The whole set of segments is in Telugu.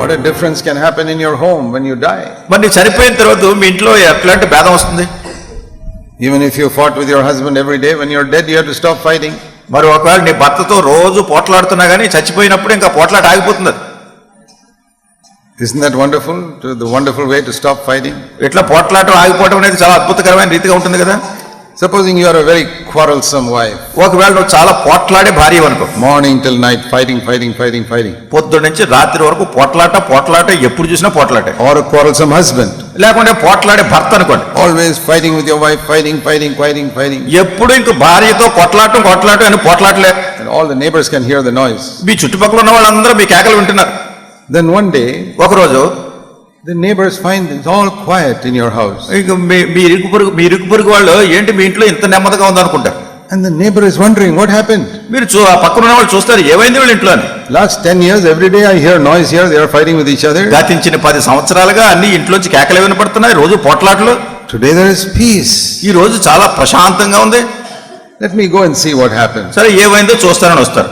What a difference can happen in your home when you die. మరి నీ చనిపోయిన తర్వాత మీ ఇంట్లో ఎట్లాంటి భేదం వస్తుంది? Even if you fought with your husband every day, when you're dead you have to stop fighting. మరి ఒకవేళ నీ భర్తతో రోజు పోట్లాడుతున్నా గానీ చచ్చిపోయినప్పుడు ఇంకా పోట్లాట ఆగిపోతుంది. Isn't that wonderful? The wonderful way to stop fighting. ఇట్లా పోట్లాటం ఆగిపోవడం అనేది చాలా అద్భుతకరమైన రీతిగా ఉంటుంది కదా. Supposing you are a very quarrelsome wife. ఒకవేళ నువ్వు చాలా పోట్లాడే భార్య అనుకో. Morning till night fighting. పొద్దు నుంచి రాత్రి వరకు పోట్లాట ఎప్పుడు చూసినా పోట్లాటే. Or a quarrelsome husband. లేకుంటే పోట్లాడే భర్త అనుకోండి. Always fighting with your wife, fighting. ఎప్పుడు ఇంక భార్యతో కొట్లాటం అని పోట్లాటలే. And all the neighbors can hear the noise. మీ చుట్టుపక్కల ఉన్న వాళ్ళందరూ మీ కేకలు వింటున్నారు. Then one day, ఒకరోజు the neighbors find it's all quiet in your house. ఇక మీ ఇరుగు పొరుగు వాళ్ళు ఏంటి మీ ఇంట్లో ఇంత నెమ్మదిగా ఉందనుకుంటారు. And the neighbor is wondering what happened. మీరు ఆ పక్కన ఉన్న వాళ్ళు చూస్తారు ఏమైంది వీళ్ళ ఇంట్లో అని. Last 10 years every day I hear noise here, they are fighting with each other. గతించిన 10 సంవత్సరాలుగా అన్ని ఇంట్లోంచి కేకలు వినపడుతున్నాయి, రోజు పోట్లాటలు. Today there is peace. ఈ రోజు చాలా ప్రశాంతంగా ఉంది. Let me go and see what happened. సరే ఏమైందో చూస్తానని వస్తారు.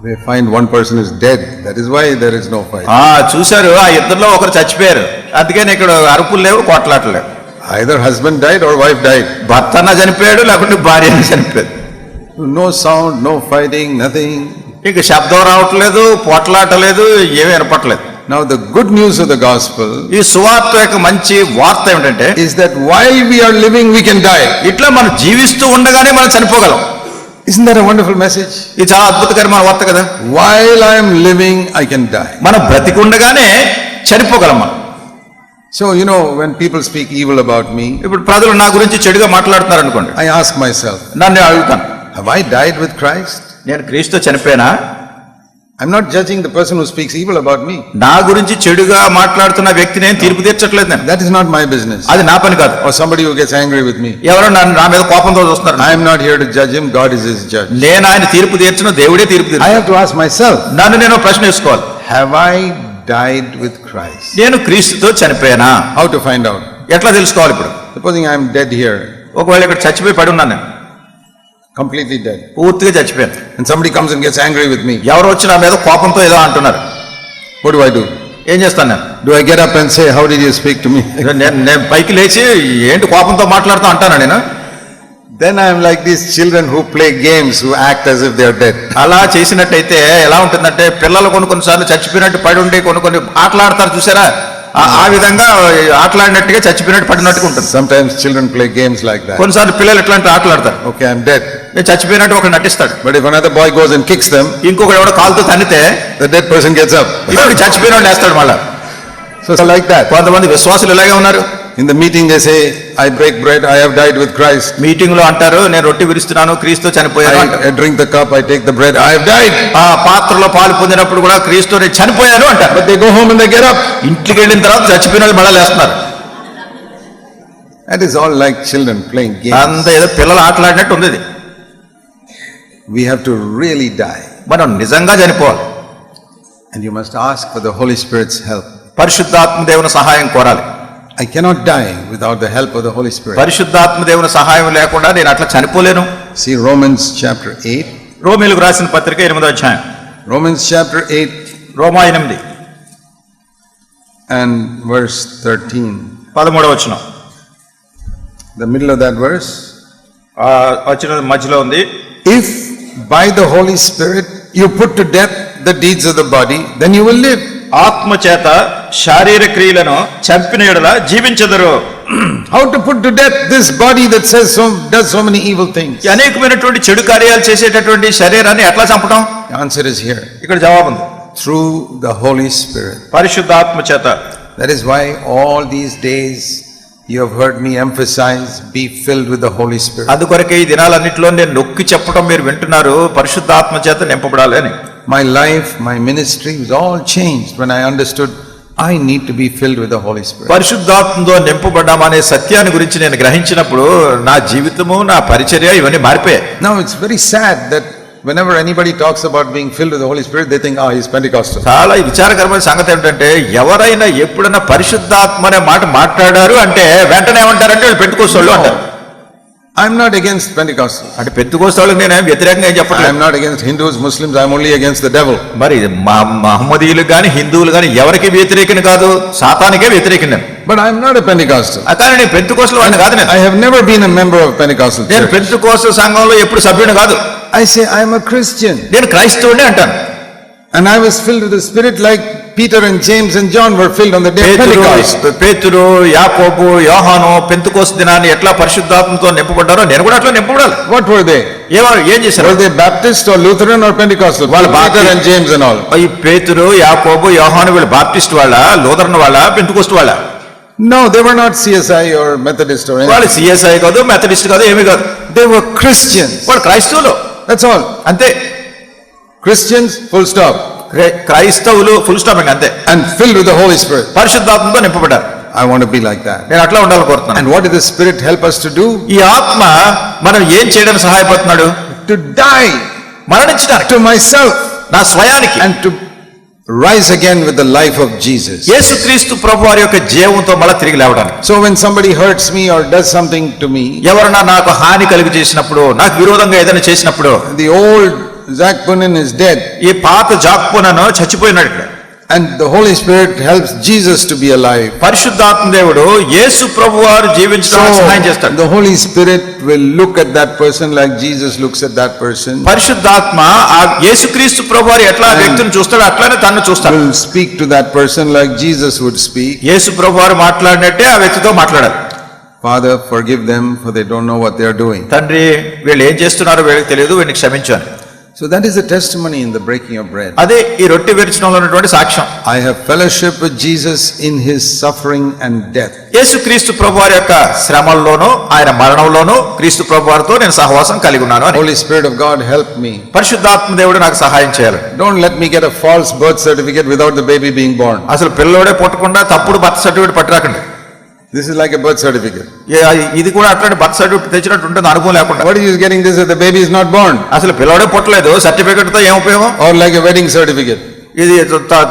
They find one person is dead. That is why there is no fight. చూశారు ఆ ఇద్దరిలో ఒకరు చచ్చిపోయారు, అందుకని ఇక్కడ అరుపులు లేవు, కొట్లాటలు లేవు. Either husband died or wife died. భర్త అన్న చనిపోయాడు లేకుంటే భార్య అన్న చనిపోయాడు. No sound, no fighting, nothing. ఇక శబ్దం రావట్లేదు, పోట్లాటలేదు, ఏమీ వినపట్లేదు. Now the good news of the gospel, ఈ సువార్త యొక్క మంచి వార్త ఏమిటంటే, is that while we are living we can die. ఇట్లా మనం జీవిస్తూ ఉండగానే మనం చనిపోగలం. Isn't that a wonderful message? ఇది చాలా అద్భుతకరమైన వార్త కదా. While I am living I can die. మనం బ్రతికుండగానే చనిపోగలం మనం. So when people speak evil about me, ఇప్పుడు ప్రజలు నా గురించి చెడుగా మాట్లాడుతున్నారు అనుకోండి, I ask myself, నన్ను అడుగుతాను, have I died with Christ? నేను క్రీస్తుతో చనిపోయానా? I'm not judging the person who speaks evil about me. నా గురించి చెడుగా మాట్లాడుతున్న వ్యక్తిని నేను తీర్పు తీర్చట్లేదు నేను. That is not my business. అది నా పని కాదు. Or somebody who gets angry with me. ఎవరో నా మీద కోపంతో చూస్తున్నారు. I am not here to judge him. God is his judge. నేను ఆయన తీర్పు తీర్చను, దేవుడే తీర్పు తీర్చు. I have to ask myself, నన్ను నేను ప్రశ్న వేసుకోవాలి, have I died with Christ? నేను క్రీస్తుతో చనిపోయానా? How to find out? ఎట్లా తెలుసుకోవాలి? ఇప్పుడు supposing I am dead here, ఒకవేళ ఇక్కడ చచ్చిపోయి పడి ఉన్నాను, నేను completely dead, పూర్తిగా చచ్చిపోయాను, and somebody comes and gets angry with me, ఎవరు వచ్చి నా మీద కోపంతో ఏదో అంటున్నారు, what do I do? ఏం చేస్తాను నేను? Do I get up and say, how did you speak to me? నేను పైకి లేచి ఏంటి కోపంతో మాట్లాడుతూ అంటానా నేను? Then I am like these children who play games, who act as if they are dead. అలా చేసినట్టయితే ఎలా ఉంటుందంటే, పిల్లలు కొన్నిసార్లు చచ్చిపోయినట్టు పడి ఉండి కొన్ని ఆటలాడతారు చూసారా, ఆ విధంగా ఆటలాడినట్టుగా చచ్చిపోయినట్టు పడినట్టుగా ఉంటుంది. Sometimes children play games like that. కొన్నిసార్లు పిల్లలు ఎట్లాంటి ఆటలాడతారు, okay I'm dead, నేను చచ్చిపోయినట్టు ఒకడు నటిస్తాడు. but if another boy goes and kicks them, ఇంకొకడు ఎవడో కాలుతో తన్నితే the dead person gets up. ఇప్పుడు చచ్చిపోయిన వాడు వేస్తాడు మళ్ళా. So like that. కొంతమంది విశ్వాసులు ఇలాగే ఉన్నారు. In the meeting they say, I break bread, I have died with Christ. Meeting లో అంటారు, నేను రొట్టె విరుస్తున్నాను, క్రీస్తు చనిపోయాను. I drink the cup, I take the bread, I have died. ఆ పాత్రలో పాలు పొందినప్పుడు కూడా క్రీస్తు నేను చనిపోయాను అంటారు. But they go home and they get up. ఇంటికి వెళ్ళిన తర్వాత చచ్చిపోయిన వాళ్ళు మళ్ళా లేస్తున్నారు. That is all like children playing games. అంత ఏదో పిల్లలు ఆటలాడినట్టు ఉంది. We have to really die. మనం నిజంగా చనిపోవాలి. And you must ask for the Holy Spirit's help. పరిశుద్ధాత్మ దేవుని సహాయం కోరాలి. I cannot die without the help of the Holy Spirit. పరిశుద్ధాత్మ దేవుని సహాయం లేకుండా నేను అట్లా చనిపోలేను. See Romans chapter 8. రోమీయులకు రాసిన పత్రిక 8వ అధ్యాయం. Romans chapter 8. Roma 8 and verse 13. 13వ వచనం. The middle of that verse. వచనం మధ్యలో ఉంది. If by the Holy Spirit you put to death the deeds of the body, then you will live. ఆత్మ చేత శారీరక క్రియలను చంపిన యెడల జీవించెదరు. How to put to death this body that does so many evil things? అనేకమైనటువంటి చెడు కార్యాలు చేసేటటువంటి శరీరాన్ని ఎట్లా చంపడం? The answer is here. ఇక్కడ జవాబు ఉంది. Through the Holy Spirit. పరిశుద్ధాత్మ చేత. That is why all these days you have heard me emphasize, be filled with the Holy Spirit. అందుకొరకే ఈ దినాలన్నిటిలో నేను నొక్కి చెప్పడం మీరు వింటున్నారు, పరిశుద్ధాత్మ చేత నింపబడాలి అని. My life, my ministry was all changed when I understood I need to be filled with the Holy Spirit. పరిశుద్ధాత్మతో నింపబడ్డామనే సత్యాన్ని గురించి నేను గ్రహించినప్పుడు నా జీవితము, నా పరిచర్య ఇవన్నీ మారిపోయాయి. Now it's very sad that whenever anybody talks about being filled with the Holy Spirit, they think, he's Pentecostal. చాలా విచారకరమైన సంగతి ఏంటంటే, ఎవరైనా ఎప్పుడైనా పరిశుద్ధాత్మ అనే మాట మాట్లాడారు అంటే వెంటనే ఏమంటారంటే వాళ్ళు పెంటెకోస్తోళ్ళు అంటారు. I'm not against Pentecostals. అంటే పెంతుకోస్తాళ్ళకి నేను వ్యతిరేకంగా ఏం I చెప్పట్లేదు. am not against Hindus, Muslims, I'm only against the devil. మరి మహమ్మదీయులు గాని హిందువులు గాని ఎవరికి వ్యతిరేకని కాదు, సాతానికే వ్యతిరేకం నేను. But I'm not a Pentecostal. కానీ నేను పెంతుకోస్తల వాడిని కాదు నేను. I have never been a member of Pentecostal నేను church. పెంతుకోస్తల సంఘంలో ఎప్పుడు సభ్యుని కాదు. I say I am a Christian. నేను క్రైస్తవుడిని అంటాను. And I was filled with the Spirit like Peter and James and John were filled on the day of Pentecost. పేతురు, యాకోబు, యోహాను పెంతుకోస్తు దినాన్ని ఎట్లా పరిశుద్ధాత్మతో నింపబడ్డారో నేను కూడా అట్లా నింపబడాలి. What were they? ఏం చేశారు? Were they Baptist or Lutheran or Pentecostal? Peter and James and all. ఈ పేతురు, యాకోబు, యోహాను వీళ్ళు బాప్టిస్ట్ వాళ్ళ, లూథరన్ వాళ్ళ, పెంతుకోస్తు వాళ్ళ? No, they were not CSI or Methodist or వాళ్ళు anything. సిఎస్ఐ కాదు, మెథడిస్ట్ కాదు, ఏమీ కాదు. They were Christians. వాళ్ళు క్రైస్తవులు That's all. అంతే. Christians, full stop. క్రైస్తవులు ఫుల్ స్టాప్ అంతే. And filled with the Holy Spirit. పరిశుద్ధాత్మతో నింపబడ్డారు. I want to be like that. నేను అట్లా ఉండాలని కోరుతున్నాను. And what did the Spirit help us to do? ఈ ఆత్మ మనం ఏం చేయడానికి సహాయపడుతున్నాడు? To die మరణించడానికి, to myself నా స్వయానికి, and to rise again with the life of Jesus. యేసుక్రీస్తు ప్రభువారి యొక్క జీవంతో మళ్ళీ తిరిగి లేవడానికి. So when somebody hurts me or does something to me, ఎవరైనా నాకు హాని కలిగి చేసినప్పుడు, నాకు విరోధంగా ఏదైనా చేసినప్పుడు, the old Zakpunin is dead. ఈ పాత జాక్పునను చచ్చిపోయినాడు. And the Holy Spirit helps Jesus to be alive. పరిశుద్ధాత్మ దేవుడు యేసు ప్రభువారు జీవించడానికి సహాయం చేస్తాడు. The Holy Spirit will look at that person like Jesus looks at that person. పరిశుద్ధాత్మ ఆ యేసుక్రీస్తు ప్రభువారు ఎట్లా ఆ వ్యక్తిని చూస్తాడో అట్లానే తన్ను చూస్తాడు. Will speak to that person like Jesus would speak. యేసు ప్రభువారు మాట్లాడినట్టే ఆ వ్యక్తితో మాట్లాడాలి. Father, forgive them for they don't know what they are doing. తండ్రి వీళ్ళు ఏం చేస్తున్నారో వీళ్ళకి తెలియదు, వీళ్ళని క్షమించాను. So that is the testimony in the breaking of bread. అదే ఈ రొట్టె విరుచడంలో ఉన్నటువంటి సాక్ష్యం. I have fellowship with Jesus in his suffering and death. యేసుక్రీస్తు ప్రభువారి యొక్క శ్రమల్లోనూ ఆయన మరణంలోనూ క్రీస్తు ప్రభువారితో నేను సహవాసం కలిగి ఉన్నాను అని. Holy Spirit of God, help me. పరిశుద్ధాత్మ దేవుడు నాకు సహాయం చేయాలి. Don't let me get a false birth certificate without the baby being born. అసలు పిల్లోడే పుట్టకుండా తప్పుడు బర్త్ సర్టిఫికేట్ పట్టరాకండి. This is like a birth certificate. ఇది కూడా అట్లాంటి బర్త్ సర్టిఫికేట్ తెచ్చినట్టు ఉంటుంది అనుభవం లేకుండా. What is he getting this if the baby is not born? అసలు పిల్లోడే పుట్టలేదు, సర్టిఫికేట్ తో ఏం ఉపయోగం? Or like a wedding certificate. ఇది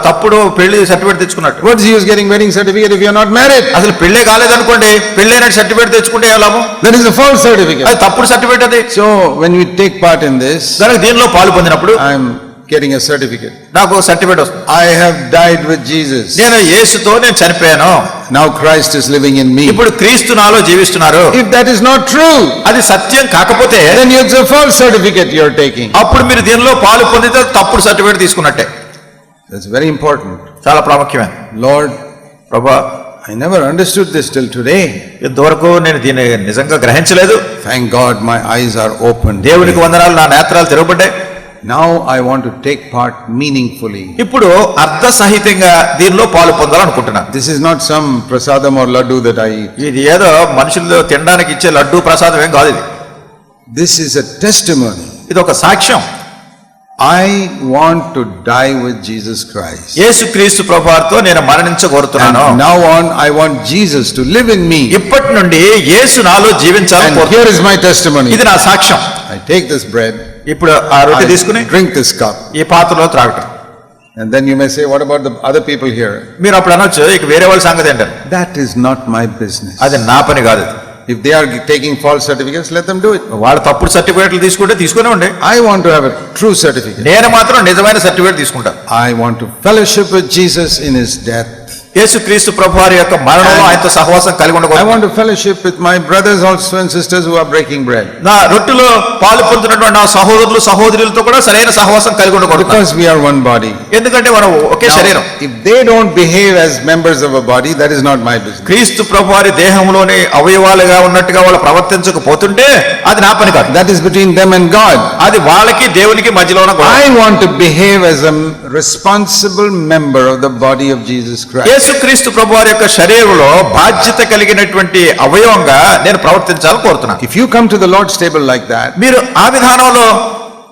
తప్పుడు పెళ్లి certificate తెచ్చుకున్నట్టు. What is he getting wedding certificate if you are not married? అసలు పెళ్లే కాలేదనుకోండి, పెళ్ళైన సర్టిఫికేట్ తెచ్చుకుంటే ఏ లాభం? That is a false certificate. అది తప్పుడు సర్టిఫికేట్ అది. So when we take part in this, కనుక దీనిలో పాలు పొందినప్పుడు I am getting a certificate. నాకు సర్టిఫికేట్ వస్తుంది. I have died with Jesus. నేను యేసుతో నేను చనిపోయాను, Now Christ is living in me. ఇప్పుడు క్రీస్తు నాలో జీవిస్తున్నారు. If that is not true, అది సత్యం కాకపోతే then it's a false certificate you are taking. అప్పుడు మీరు దీనిలో పాలు పొందితే తప్పుడు సర్టిఫికేట్ తీసుకున్నట్టే. That's very important. చాలా ప్రాముఖ్యమైన. Lord, ప్రభా, I never understood this till today. ఇంతవరకు నేను దీన్ని నిజంగా గ్రహించలేదు. Thank God my eyes are open. దేవునికి వందనాలు, నా నేత్రాలు తెరవబడ్డాయి. Now I want to take part meaningfully. ఇప్పుడు అర్థ సహితంగా దీనిలో పాలు పొందాలనుకుంటున్నాను. This is not some prasadam or laddu that I eat. ఇది ఏదో మనుషులు తినడానికి ఇచ్చే లడ్డు ప్రసాదం ఏం కాదు ఇది. This is a testimony. ఇది ఒక సాక్ష్యం. I want to die with Jesus Christ. యేసుక్రీస్తు ప్రభువారితో నేను మరణించగోరుతున్నాను. And now on I want Jesus to live in me. ఇప్పటి నుండి యేసు నాలో జీవించాలని And కోరుతున్నాను. here is my testimony. ఇది నా సాక్ష్యం. I take this bread, ఇప్పుడు ఆ రొట్టె తీసుకుని I drink this cup. ఈ పాత్రలో త్రాగటం. And then you may say, what about the other people here? మీరు అప్పుడు అనొచ్చు, ఇక వేరే వాళ్ళ సంగతి ఏంటారు. That is not my business. అది నా పని కాదు. If they are taking false certificates, let them do it. వాళ్ళు తప్పుడు సర్టిఫికేట్లు తీసుకుంటే తీసుకునే ఉండే. I want to have a true certificate. నేను మాత్రం నిజమైన సర్టిఫికేట్ తీసుకుంటా. I want to fellowship with Jesus in his death. యేసుక్రీస్తు ప్రభువారి యొక్క మరణంలో ఆయనతో సహవాసం కలిగి I ఉండకూడదు. want to fellowship with my brothers also and sisters who are breaking bread. నా రొట్టెలో పాలు పొందుతున్నటువంటి నా సహోదరులు సహోదరులతో కూడా సరైన సహవాసం కలిగి ఉండకూడదు. Because we are one body. ఎందుకంటే మనం ఒకే శరీరం. Now, if they don't behave as members of a body, that is not my business. క్రీస్తు ప్రభువారి దేహంలోని అవయవాలుగా ఉన్నట్టుగా వాళ్ళు ప్రవర్తించకపోతుంటే అది నా పని కాదు. That is between them and God. అది వాళ్ళకి దేవునికి మధ్యలో ఉన్న గొడవ. I want to behave as a responsible member of the body of Jesus Christ. యేసుక్రీస్తు ప్రభువారి యొక్క శరీరంలో బాధ్యత కలిగినటువంటి అవయవంగా నేను ప్రవర్తించాలని కోరుతున్నాను. If you come to the Lord's table like that, మీరు ఆ విధానంలో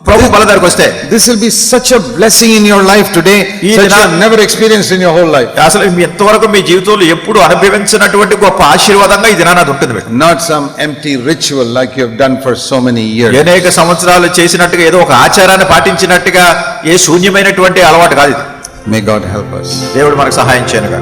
ప్రభు బల దగ్గరికి వస్తే this will be such a blessing in your life today, such you have never experienced in your whole life. అసలు మీ ఎంతవరకు మీ జీవితంలో ఎప్పుడు అనుభవించినటువంటి గొప్ప ఆశీర్వాదంగా ఇది నాది ఉంటుంది మీకు. Not some empty ritual like you have done for so many years. అనేక సంవత్సరాలు చేసినట్టుగా ఏదో ఒక ఆచారాన్ని పాటించినట్టుగా ఏ శూన్యమైనటువంటి అలవాటు కాదు ఇది. May God help us. దేవుడు మనకు సహాయం చేయనుగా.